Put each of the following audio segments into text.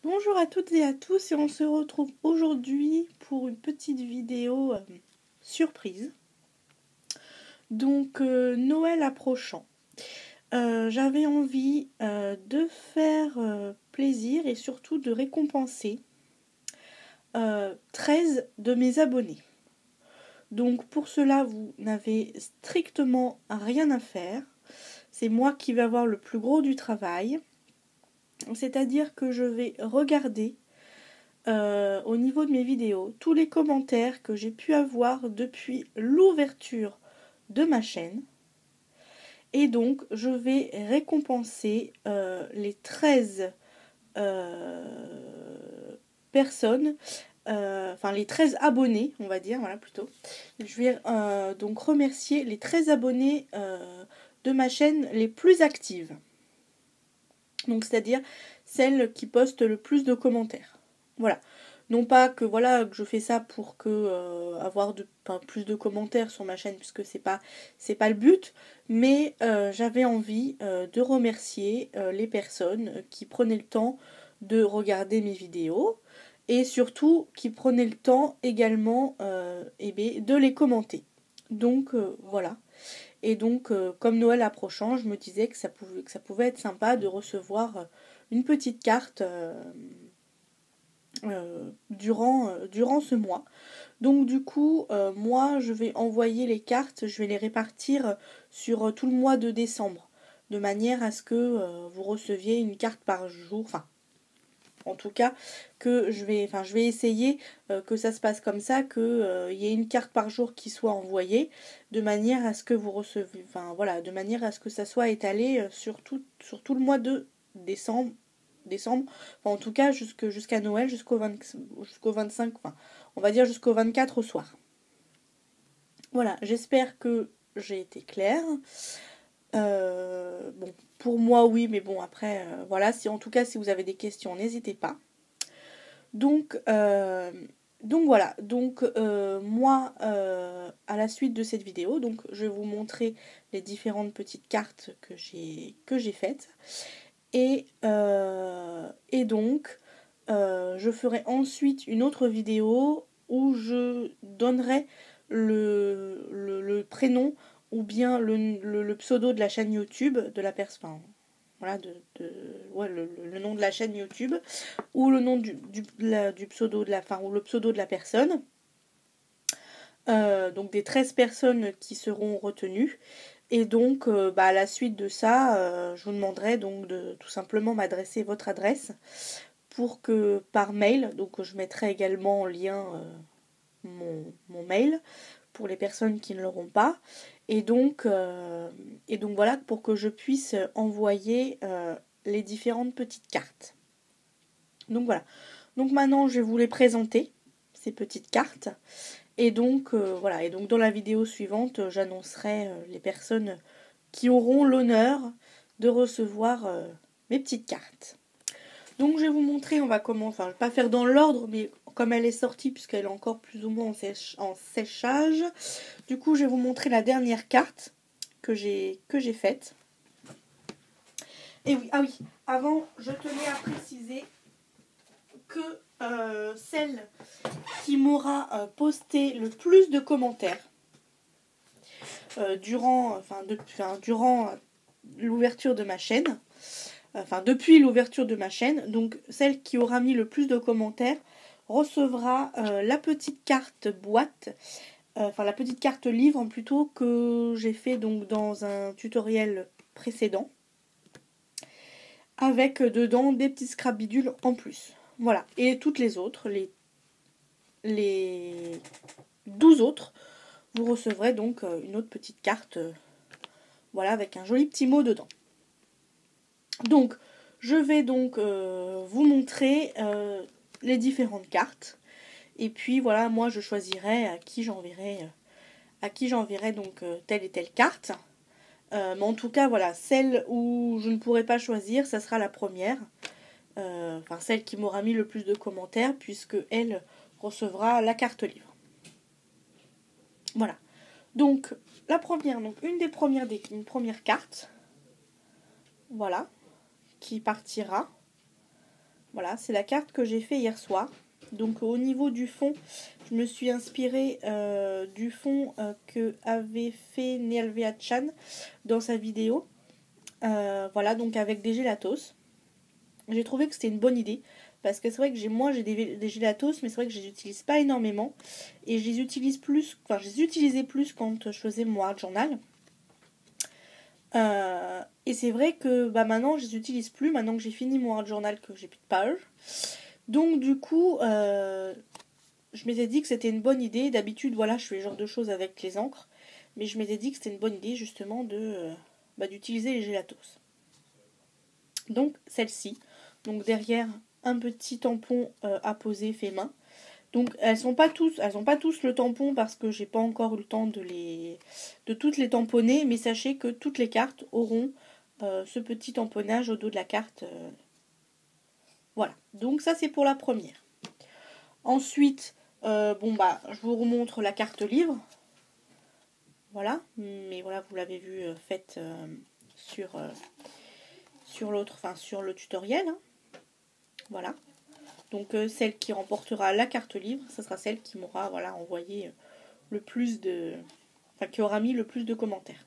Bonjour à toutes et à tous et on se retrouve aujourd'hui pour une petite vidéo surprise. Donc Noël approchant. J'avais envie de faire plaisir et surtout de récompenser 13 de mes abonnés. Donc pour cela vous n'avez strictement rien à faire. C'est moi qui vais avoir le plus gros du travail. C'est-à-dire que je vais regarder au niveau de mes vidéos tous les commentaires que j'ai pu avoir depuis l'ouverture de ma chaîne. Et donc je vais récompenser les 13 personnes, enfin les 13 abonnés, on va dire, voilà plutôt. Je vais donc remercier les 13 abonnés de ma chaîne les plus actives. Donc c'est-à-dire celles qui postent le plus de commentaires. Voilà. Non pas que voilà que je fais ça pour que avoir plus de commentaires sur ma chaîne, puisque c'est pas le but, mais j'avais envie de remercier les personnes qui prenaient le temps de regarder mes vidéos et surtout qui prenaient le temps également de les commenter. Donc voilà. Et donc, comme Noël approchant, je me disais que ça pouvait être sympa de recevoir une petite carte durant ce mois. Donc du coup, moi, je vais envoyer les cartes, je vais les répartir sur tout le mois de décembre, de manière à ce que vous receviez une carte par jour, enfin, en tout cas, que je vais essayer que ça se passe comme ça, que y ait une carte par jour qui soit envoyée, de manière à ce que vous recevez, enfin voilà, de manière à ce que ça soit étalé sur tout le mois de décembre, enfin, en tout cas jusqu'à Noël, jusqu'au 25, enfin, on va dire jusqu'au 24 au soir. Voilà, j'espère que j'ai été claire. Bon, pour moi oui, mais bon après, voilà, en tout cas si vous avez des questions, n'hésitez pas. Donc voilà, donc moi à la suite de cette vidéo, donc je vais vous montrer les différentes petites cartes que j'ai faites et donc je ferai ensuite une autre vidéo où je donnerai le prénom ou bien le pseudo de la chaîne YouTube de la personne, voilà, ouais, le nom de la chaîne YouTube ou le nom du pseudo de ou le pseudo de la personne. Donc des 13 personnes qui seront retenues. Et donc à la suite de ça, je vous demanderai donc de tout simplement m'adresser votre adresse pour que par mail, donc je mettrai également en lien mon mail pour les personnes qui ne l'auront pas. Et donc voilà, pour que je puisse envoyer les différentes petites cartes. Donc voilà. Donc maintenant je vais vous les présenter, ces petites cartes. Et donc voilà. Et donc dans la vidéo suivante, j'annoncerai les personnes qui auront l'honneur de recevoir mes petites cartes. Donc je vais vous montrer, on va commencer, enfin je vais pas faire dans l'ordre, mais comme elle est sortie, puisqu'elle est encore plus ou moins en séchage, du coup je vais vous montrer la dernière carte que j'ai faite. Et oui, ah oui, avant je tenais à préciser que celle qui m'aura posté le plus de commentaires durant l'ouverture de ma chaîne, depuis l'ouverture de ma chaîne, donc celle qui aura mis le plus de commentaires recevra la petite carte boîte, la petite carte livre plutôt, que j'ai fait donc dans un tutoriel précédent, avec dedans des petits scrabidules en plus. Voilà, et toutes les autres, les 12 autres, vous recevrez donc une autre petite carte, voilà, avec un joli petit mot dedans. Donc, je vais donc vous montrer les différentes cartes. Et puis voilà, moi je choisirai à qui j'enverrai donc telle et telle carte. Mais en tout cas, voilà, celle où je ne pourrai pas choisir, ça sera la première. Celle qui m'aura mis le plus de commentaires, puisque elle recevra la carte livre. Voilà. Donc, la première, donc une première carte. Voilà. Qui partira. Voilà, c'est la carte que j'ai fait hier soir. Donc au niveau du fond, je me suis inspirée du fond que avait fait Nelvia Chan dans sa vidéo. Voilà, donc avec des gélatos. J'ai trouvé que c'était une bonne idée. Parce que c'est vrai que j'ai des gélatos, mais c'est vrai que je les utilise pas énormément. Et je les utilise plus, enfin je les utilisais plus quand je faisais mon art journal. Et c'est vrai que bah, maintenant je les utilise plus, maintenant que j'ai fini mon art journal, que j'ai plus de pages. Donc du coup, je m'étais dit que c'était une bonne idée. D'habitude, voilà, je fais ce genre de choses avec les encres. Mais je m'étais dit que c'était une bonne idée justement d'utiliser les gélatos. Donc celle-ci. Donc derrière, un petit tampon à poser fait main. Donc elles ont pas tous le tampon parce que j'ai pas encore eu le temps de toutes les tamponner, mais sachez que toutes les cartes auront ce petit tamponnage au dos de la carte. Voilà. Donc ça c'est pour la première. Ensuite, je vous remontre la carte livre. Voilà, mais voilà, vous l'avez vu faite sur le tutoriel. Hein. Voilà. Donc celle qui remportera la carte livre, ce sera celle qui m'aura envoyé le plus de... Enfin, qui aura mis le plus de commentaires.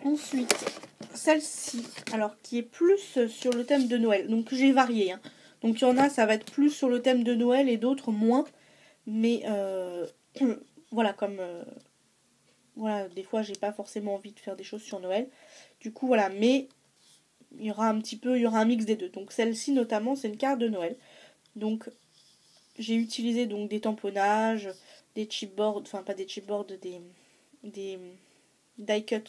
Ensuite, celle-ci, alors qui est plus sur le thème de Noël. Donc j'ai varié. Hein. Donc il y en a, ça va être plus sur le thème de Noël et d'autres moins. Mais voilà, comme... voilà, des fois j'ai pas forcément envie de faire des choses sur Noël. Du coup voilà, mais il y aura un mix des deux. Donc celle-ci notamment, c'est une carte de Noël. Donc j'ai utilisé donc des tamponnages, des chipboards, enfin pas des chipboards, des die cut,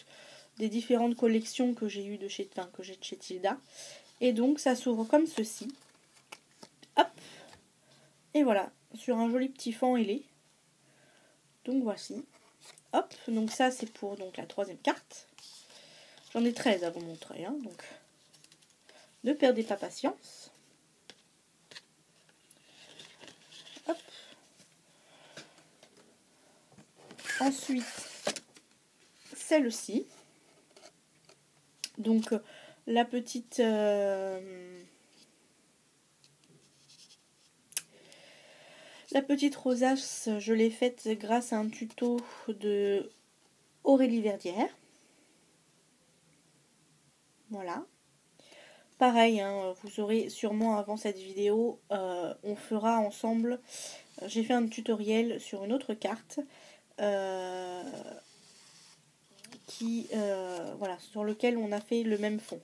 des différentes collections que j'ai eues de chez Tilda. Et donc ça s'ouvre comme ceci. Hop. Et voilà, sur un joli petit fond ailé. Donc voici. Hop, donc ça c'est pour donc la troisième carte. J'en ai 13 à vous montrer, hein, donc ne perdez pas patience. Hop. Ensuite, celle-ci. Donc la petite rosace, je l'ai faite grâce à un tuto de Aurélie Verdière. Voilà. Pareil, hein, vous aurez sûrement avant cette vidéo, on fera ensemble, j'ai fait un tutoriel sur une autre carte sur lequel on a fait le même fond.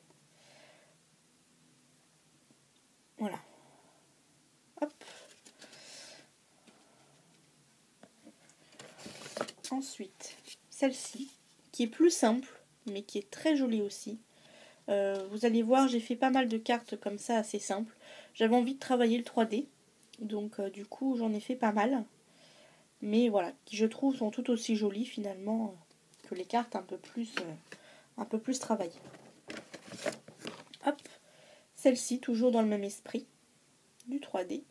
Voilà. Hop. Ensuite, celle-ci, qui est plus simple, mais qui est très jolie aussi. Vous allez voir, j'ai fait pas mal de cartes comme ça, assez simples. J'avais envie de travailler le 3D, donc du coup j'en ai fait pas mal. Mais voilà, qui je trouve sont tout aussi jolies finalement que les cartes un peu plus travaillées. Hop, celle-ci toujours dans le même esprit, du 3D.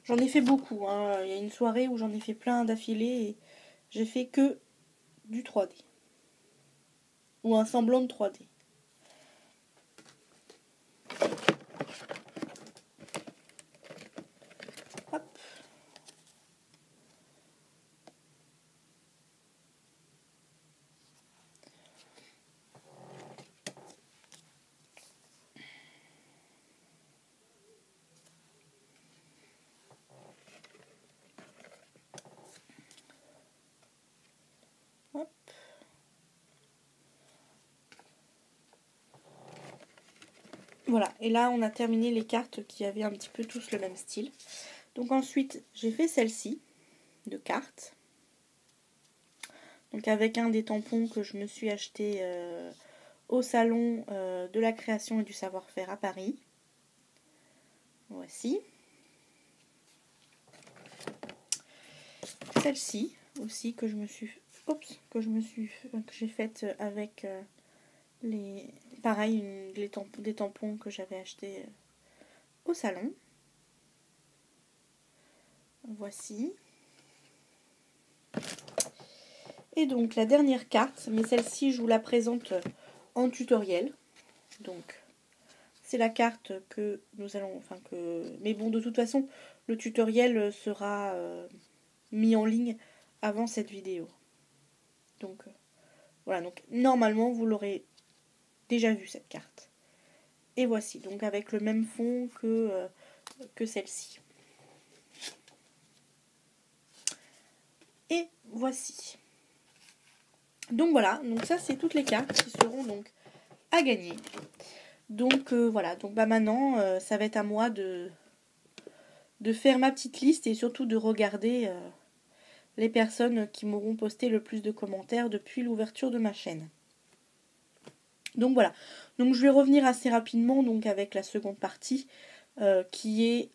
J'en ai fait beaucoup, hein. Il y a une soirée où j'en ai fait plein d'affilée et j'ai fait que du 3D. Ou un semblant de 3D. Hop. Hop. Voilà, et là on a terminé les cartes qui avaient un petit peu tous le même style. Donc ensuite j'ai fait celle-ci de cartes. Donc avec un des tampons que je me suis acheté au salon de la création et du savoir-faire à Paris. Voici. Celle-ci aussi que j'ai faite avec des tampons que j'avais achetés au salon. Voici. Et donc la dernière carte, mais celle-ci je vous la présente en tutoriel. Donc c'est la carte que nous allons, mais bon, de toute façon le tutoriel sera mis en ligne avant cette vidéo. Donc voilà, donc normalement vous l'aurez déjà vu cette carte. Et voici, donc avec le même fond que celle-ci. Et voici. Donc voilà, donc ça c'est toutes les cartes qui seront donc à gagner. Donc voilà, donc bah maintenant ça va être à moi de faire ma petite liste et surtout de regarder les personnes qui m'auront posté le plus de commentaires depuis l'ouverture de ma chaîne. Donc voilà, donc je vais revenir assez rapidement donc avec la seconde partie qui est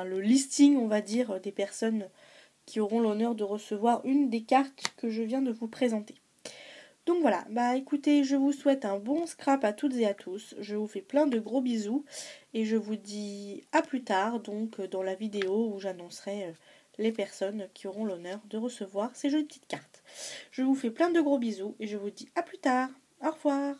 le listing, on va dire, des personnes qui auront l'honneur de recevoir une des cartes que je viens de vous présenter. Donc voilà, bah écoutez, je vous souhaite un bon scrap à toutes et à tous. Je vous fais plein de gros bisous et je vous dis à plus tard, donc dans la vidéo où j'annoncerai les personnes qui auront l'honneur de recevoir ces jolies petites cartes. Je vous fais plein de gros bisous et je vous dis à plus tard. Au revoir.